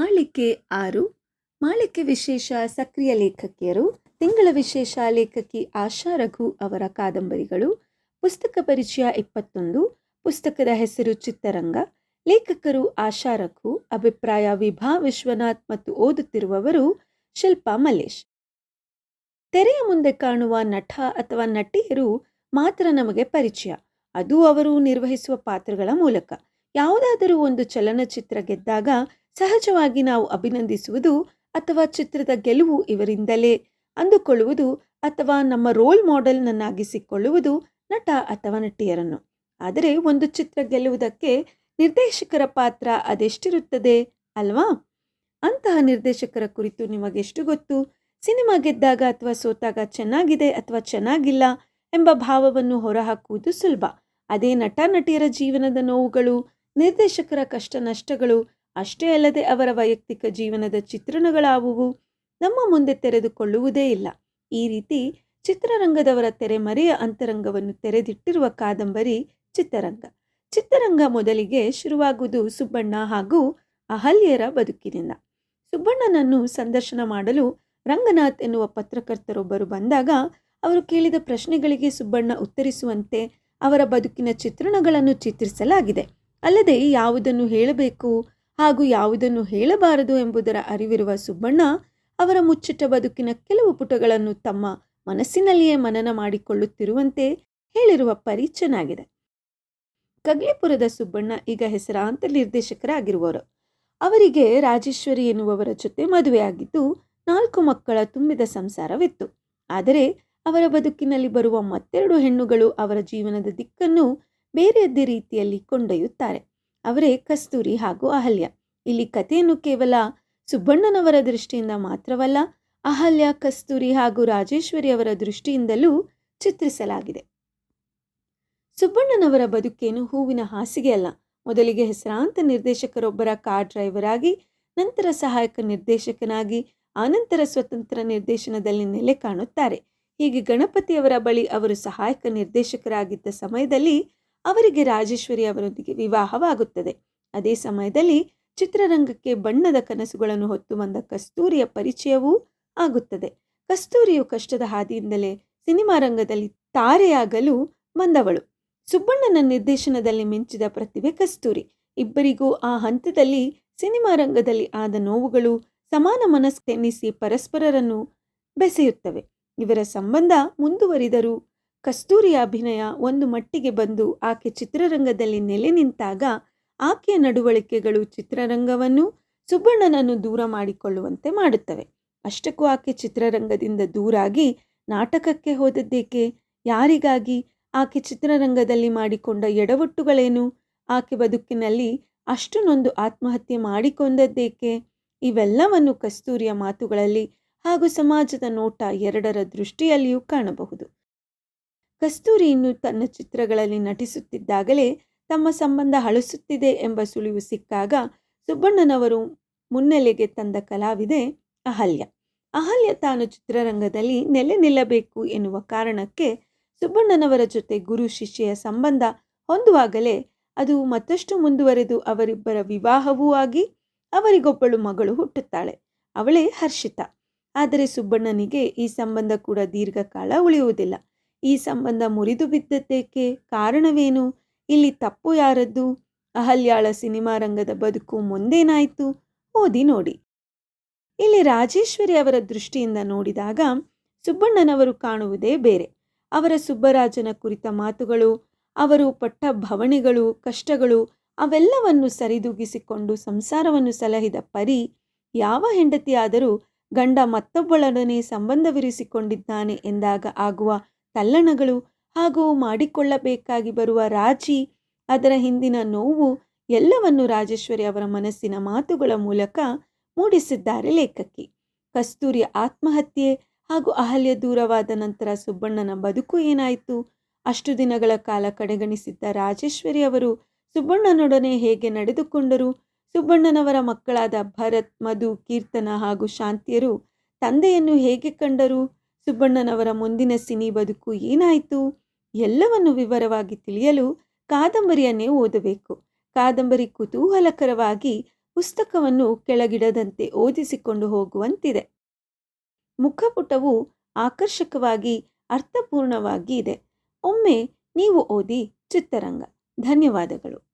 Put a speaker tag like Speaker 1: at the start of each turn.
Speaker 1: ಮಾಳಿಕೆ 6. ಮಾಳಿಕೆ ವಿಶೇಷ ಸಕ್ರಿಯ ಲೇಖಕಿಯರು. ತಿಂಗಳ ವಿಶೇಷ ಲೇಖಕಿ ಆಶಾ ರಘು ಅವರ ಕಾದಂಬರಿಗಳು. ಪುಸ್ತಕ ಪರಿಚಯ 21. ಪುಸ್ತಕದ ಹೆಸರು ಚಿತ್ತರಂಗ. ಲೇಖಕರು ಆಶಾ ರಘು. ಅಭಿಪ್ರಾಯ ವಿಭಾ ವಿಶ್ವನಾಥ್ ಮತ್ತು ಓದುತ್ತಿರುವವರು ಶಿಲ್ಪಾ ಮಲೇಶ್. ತೆರೆಯ ಮುಂದೆ ಕಾಣುವ ನಟ ಅಥವಾ ನಟಿಯರು ಮಾತ್ರ ನಮಗೆ ಪರಿಚಯ, ಅದು ಅವರು ನಿರ್ವಹಿಸುವ ಪಾತ್ರಗಳ ಮೂಲಕ. ಯಾವುದಾದರೂ ಒಂದು ಚಲನಚಿತ್ರ ಗೆದ್ದಾಗ ಸಹಜವಾಗಿ ನಾವು ಅಭಿನಂದಿಸುವುದು ಅಥವಾ ಚಿತ್ರದ ಗೆಲುವು ಇವರಿಂದಲೇ ಅಂದುಕೊಳ್ಳುವುದು ಅಥವಾ ನಮ್ಮ ರೋಲ್ ಮಾಡೆಲ್ನನ್ನಾಗಿಸಿಕೊಳ್ಳುವುದು ನಟ ಅಥವಾ ನಟಿಯರನ್ನು. ಆದರೆ ಒಂದು ಚಿತ್ರ ಗೆಲ್ಲುವುದಕ್ಕೆ ನಿರ್ದೇಶಕರ ಪಾತ್ರ ಅದೆಷ್ಟಿರುತ್ತದೆ ಅಲ್ವಾ? ಅಂತಹ ನಿರ್ದೇಶಕರ ಕುರಿತು ನಿಮಗೆಷ್ಟು ಗೊತ್ತು? ಸಿನಿಮಾ ಗೆದ್ದಾಗ ಅಥವಾ ಸೋತಾಗ ಚೆನ್ನಾಗಿದೆ ಅಥವಾ ಚೆನ್ನಾಗಿಲ್ಲ ಎಂಬ ಭಾವವನ್ನು ಹೊರಹಾಕುವುದು ಸುಲಭ. ಅದೇ ನಟ ನಟಿಯರ ಜೀವನದ ನೋವುಗಳು, ನಿರ್ದೇಶಕರ ಕಷ್ಟ ನಷ್ಟಗಳು, ಅಷ್ಟೇ ಅಲ್ಲದೆ ಅವರ ವೈಯಕ್ತಿಕ ಜೀವನದ ಚಿತ್ರಣಗಳಾವುವು ನಮ್ಮ ಮುಂದೆ ತೆರೆದುಕೊಳ್ಳುವುದೇ ಇಲ್ಲ. ಈ ರೀತಿ ಚಿತ್ರರಂಗದವರ ತೆರೆಮರೆಯ ಅಂತರಂಗವನ್ನು ತೆರೆದಿಟ್ಟಿರುವ ಕಾದಂಬರಿ ಚಿತ್ತರಂಗ. ಚಿತ್ತರಂಗ ಮೊದಲಿಗೆ ಶುರುವಾಗುವುದು ಸುಬ್ಬಣ್ಣ ಹಾಗೂ ಅಹಲ್ಯರ ಬದುಕಿನಿಂದ. ಸುಬ್ಬಣ್ಣನನ್ನು ಸಂದರ್ಶನ ಮಾಡಲು ರಂಗನಾಥ್ ಎನ್ನುವ ಪತ್ರಕರ್ತರೊಬ್ಬರು ಬಂದಾಗ ಅವರು ಕೇಳಿದ ಪ್ರಶ್ನೆಗಳಿಗೆ ಸುಬ್ಬಣ್ಣ ಉತ್ತರಿಸುವಂತೆ ಅವರ ಬದುಕಿನ ಚಿತ್ರಣಗಳನ್ನು ಚಿತ್ರಿಸಲಾಗಿದೆ. ಅಲ್ಲದೆ ಯಾವುದನ್ನು ಹೇಳಬೇಕು ಹಾಗೂ ಯಾವುದನ್ನು ಹೇಳಬಾರದು ಎಂಬುದರ ಅರಿವಿರುವ ಸುಬ್ಬಣ್ಣ ಅವರ ಮುಚ್ಚಿಟ್ಟ ಬದುಕಿನ ಕೆಲವು ಪುಟಗಳನ್ನು ತಮ್ಮ ಮನಸ್ಸಿನಲ್ಲಿಯೇ ಮನನ ಮಾಡಿಕೊಳ್ಳುತ್ತಿರುವಂತೆ ಹೇಳಿರುವ ಪರಿ ಚೆನ್ನಾಗಿದೆ. ಕಗ್ಲಿಪುರದ ಸುಬ್ಬಣ್ಣ ಈಗ ಹೆಸರಾಂತ ನಿರ್ದೇಶಕರಾಗಿರುವವರು. ಅವರಿಗೆ ರಾಜೇಶ್ವರಿ ಎನ್ನುವವರ ಜೊತೆ ಮದುವೆಯಾಗಿದ್ದು 4 ಮಕ್ಕಳ ತುಂಬಿದ ಸಂಸಾರವಿತ್ತು. ಆದರೆ ಅವರ ಬದುಕಿನಲ್ಲಿ ಬರುವ ಮತ್ತೆರಡು ಹೆಣ್ಣುಗಳು ಅವರ ಜೀವನದ ದಿಕ್ಕನ್ನು ಬೇರೆಯದ್ದೇ ರೀತಿಯಲ್ಲಿ ಕೊಂಡೊಯ್ಯುತ್ತಾರೆ. ಅವರೇ ಕಸ್ತೂರಿ ಹಾಗೂ ಅಹಲ್ಯ. ಇಲ್ಲಿ ಕಥೆಯನ್ನು ಕೇವಲ ಸುಬ್ಬಣ್ಣನವರ ದೃಷ್ಟಿಯಿಂದ ಮಾತ್ರವಲ್ಲ, ಅಹಲ್ಯ, ಕಸ್ತೂರಿ ಹಾಗೂ ರಾಜೇಶ್ವರಿ ಅವರ ದೃಷ್ಟಿಯಿಂದಲೂ ಚಿತ್ರಿಸಲಾಗಿದೆ. ಸುಬ್ಬಣ್ಣನವರ ಬದುಕೇನು ಹೂವಿನ ಹಾಸಿಗೆ ಅಲ್ಲ. ಮೊದಲಿಗೆ ಹೆಸರಾಂತ ನಿರ್ದೇಶಕರೊಬ್ಬರ ಕಾರ್ ಡ್ರೈವರ್ ಆಗಿ, ನಂತರ ಸಹಾಯಕ ನಿರ್ದೇಶಕನಾಗಿ, ಆನಂತರ ಸ್ವತಂತ್ರ ನಿರ್ದೇಶನದಲ್ಲಿ ನೆಲೆ ಕಾಣುತ್ತಾರೆ. ಹೀಗೆ ಗಣಪತಿಯವರ ಬಳಿ ಅವರು ಸಹಾಯಕ ನಿರ್ದೇಶಕರಾಗಿದ್ದ ಸಮಯದಲ್ಲಿ ಅವರಿಗೆ ರಾಜೇಶ್ವರಿ ಅವರೊಂದಿಗೆ ವಿವಾಹವಾಗುತ್ತದೆ. ಅದೇ ಸಮಯದಲ್ಲಿ ಚಿತ್ರರಂಗಕ್ಕೆ ಬಣ್ಣದ ಕನಸುಗಳನ್ನು ಹೊತ್ತು ಬಂದ ಕಸ್ತೂರಿಯ ಪರಿಚಯವೂ ಆಗುತ್ತದೆ. ಕಸ್ತೂರಿಯು ಕಷ್ಟದ ಹಾದಿಯಿಂದಲೇ ಸಿನಿಮಾ ರಂಗದಲ್ಲಿ ತಾರೆಯಾಗಲು ಬಂದವಳು. ಸುಬ್ಬಣ್ಣನ ನಿರ್ದೇಶನದಲ್ಲಿ ಮಿಂಚಿದ ಪ್ರತಿಭೆ ಕಸ್ತೂರಿ. ಇಬ್ಬರಿಗೂ ಆ ಹಂತದಲ್ಲಿ ಸಿನಿಮಾ ರಂಗದಲ್ಲಿ ಆದ ನೋವುಗಳು ಸಮಾನ ಮನಸ್ಸೆನ್ನಿಸಿ ಪರಸ್ಪರರನ್ನು ಬೆಸೆಯುತ್ತವೆ. ಇವರ ಸಂಬಂಧ ಮುಂದುವರಿದರೂ ಕಸ್ತೂರಿಯ ಅಭಿನಯ ಒಂದು ಮಟ್ಟಿಗೆ ಬಂದು ಆಕೆ ಚಿತ್ರರಂಗದಲ್ಲಿ ನೆಲೆ ನಿಂತಾಗ ಆಕೆಯ ನಡವಳಿಕೆಗಳು ಚಿತ್ರರಂಗವನ್ನು, ಸುಬ್ಬಣ್ಣನನ್ನು ದೂರ ಮಾಡಿಕೊಳ್ಳುವಂತೆ ಮಾಡುತ್ತವೆ. ಅಷ್ಟಕ್ಕೂ ಆಕೆ ಚಿತ್ರರಂಗದಿಂದ ದೂರಾಗಿ ನಾಟಕಕ್ಕೆ ಹೋದದ್ದೇಕೆ? ಯಾರಿಗಾಗಿ? ಆಕೆ ಚಿತ್ರರಂಗದಲ್ಲಿ ಮಾಡಿಕೊಂಡ ಎಡವಟ್ಟುಗಳೇನು? ಆಕೆ ಬದುಕಿನಲ್ಲಿ ಅಷ್ಟು ನೊಂದು ಆತ್ಮಹತ್ಯೆ ಮಾಡಿಕೊಂಡದ್ದೇಕೆ? ಇವೆಲ್ಲವನ್ನು ಕಸ್ತೂರಿಯ ಮಾತುಗಳಲ್ಲಿ ಹಾಗೂ ಸಮಾಜದ ನೋಟ ಎರಡರ ದೃಷ್ಟಿಯಲ್ಲಿಯೂ ಕಾಣಬಹುದು. ಕಸ್ತೂರಿ ಇನ್ನು ತನ್ನ ಚಿತ್ರಗಳಲ್ಲಿ ನಟಿಸುತ್ತಿದ್ದಾಗಲೇ ತಮ್ಮ ಸಂಬಂಧ ಹಳಸುತ್ತಿದೆ ಎಂಬ ಸುಳಿವು ಸಿಕ್ಕಾಗ ಸುಬ್ಬಣ್ಣನವರು ಮುನ್ನೆಲೆಗೆ ತಂದ ಕಲಾವಿದೆ ಅಹಲ್ಯ. ಅಹಲ್ಯ ತಾನು ಚಿತ್ರರಂಗದಲ್ಲಿ ನೆಲೆ ನಿಲ್ಲಬೇಕು ಎನ್ನುವ ಕಾರಣಕ್ಕೆ ಸುಬ್ಬಣ್ಣನವರ ಜೊತೆ ಗುರು ಶಿಷ್ಯೆಯ ಸಂಬಂಧ ಹೊಂದುವಾಗಲೇ ಅದು ಮತ್ತಷ್ಟು ಮುಂದುವರೆದು ಅವರಿಬ್ಬರ ವಿವಾಹವೂ ಆಗಿ ಅವರಿಗೊಬ್ಬಳು ಮಗಳು ಹುಟ್ಟುತ್ತಾಳೆ. ಅವಳೇ ಹರ್ಷಿತಾ. ಆದರೆ ಸುಬ್ಬಣ್ಣನಿಗೆ ಈ ಸಂಬಂಧ ಕೂಡ ದೀರ್ಘಕಾಲ ಉಳಿಯುವುದಿಲ್ಲ. ಈ ಸಂಬಂಧ ಮುರಿದು ಬಿದ್ದದ್ದೇಕೆ? ಕಾರಣವೇನು? ಇಲ್ಲಿ ತಪ್ಪು ಯಾರದ್ದು? ಅಹಲ್ಯಾಳ ಸಿನಿಮಾ ರಂಗದ ಬದುಕು ಮುಂದೇನಾಯಿತು? ಓದಿ ನೋಡಿ. ಇಲ್ಲಿ ರಾಜೇಶ್ವರಿ ಅವರ ದೃಷ್ಟಿಯಿಂದ ನೋಡಿದಾಗ ಸುಬ್ಬಣ್ಣನವರು ಕಾಣುವುದೇ ಬೇರೆ. ಅವರ ಸುಬ್ಬರಾಜನ ಕುರಿತ ಮಾತುಗಳು, ಅವರು ಪಟ್ಟ ಭವಣೆಗಳು, ಕಷ್ಟಗಳು ಅವೆಲ್ಲವನ್ನು ಸರಿದೂಗಿಸಿಕೊಂಡು ಸಂಸಾರವನ್ನು ಸಲಹಿದ ಪರಿ ಯಾವ ಹೆಂಡತಿಯಾದರೂ ಗಂಡ ಮತ್ತೊಬ್ಬಳೊಡನೆ ಸಂಬಂಧವಿರಿಸಿಕೊಂಡಿದ್ದಾನೆ ಎಂದಾಗ ಆಗುವ ತಲ್ಲಣಗಳು ಹಾಗೂ ಮಾಡಿಕೊಳ್ಳಬೇಕಾಗಿ ಬರುವ ರಾಜಿ, ಅದರ ಹಿಂದಿನ ನೋವು ಎಲ್ಲವನ್ನು ರಾಜೇಶ್ವರಿ ಅವರ ಮನಸ್ಸಿನ ಮಾತುಗಳ ಮೂಲಕ ಮೂಡಿಸಿದ್ದಾರೆ ಲೇಖಕಿ. ಕಸ್ತೂರಿಯ ಆತ್ಮಹತ್ಯೆ ಹಾಗೂ ಅಹಲ್ಯ ದೂರವಾದ ನಂತರ ಸುಬ್ಬಣ್ಣನ ಬದುಕು ಏನಾಯಿತು? ಅಷ್ಟು ದಿನಗಳ ಕಾಲ ಕಡೆಗಣಿಸಿದ್ದ ರಾಜೇಶ್ವರಿ ಅವರು ಸುಬ್ಬಣ್ಣನೊಡನೆ ಹೇಗೆ ನಡೆದುಕೊಂಡರು? ಸುಬ್ಬಣ್ಣನವರ ಮಕ್ಕಳಾದ ಭರತ್, ಮಧು, ಕೀರ್ತನ ಹಾಗೂ ಶಾಂತಿಯರು ತಂದೆಯನ್ನು ಹೇಗೆ ಕಂಡರು? ಸುಬ್ಬಣ್ಣನವರ ಮುಂದಿನ ಸಿನಿ ಬದುಕು ಏನಾಯಿತು? ಎಲ್ಲವನ್ನು ವಿವರವಾಗಿ ತಿಳಿಯಲು ಕಾದಂಬರಿಯನ್ನೇ ಓದಬೇಕು. ಕಾದಂಬರಿ ಕುತೂಹಲಕರವಾಗಿ ಪುಸ್ತಕವನ್ನು ಕೆಳಗಿಡದಂತೆ ಓದಿಸಿಕೊಂಡು ಹೋಗುವಂತಿದೆ. ಮುಖಪುಟವು ಆಕರ್ಷಕವಾಗಿ ಅರ್ಥಪೂರ್ಣವಾಗಿ ಇದೆ. ಒಮ್ಮೆ ನೀವು ಓದಿ ಚಿತ್ತರಂಗ. ಧನ್ಯವಾದಗಳು.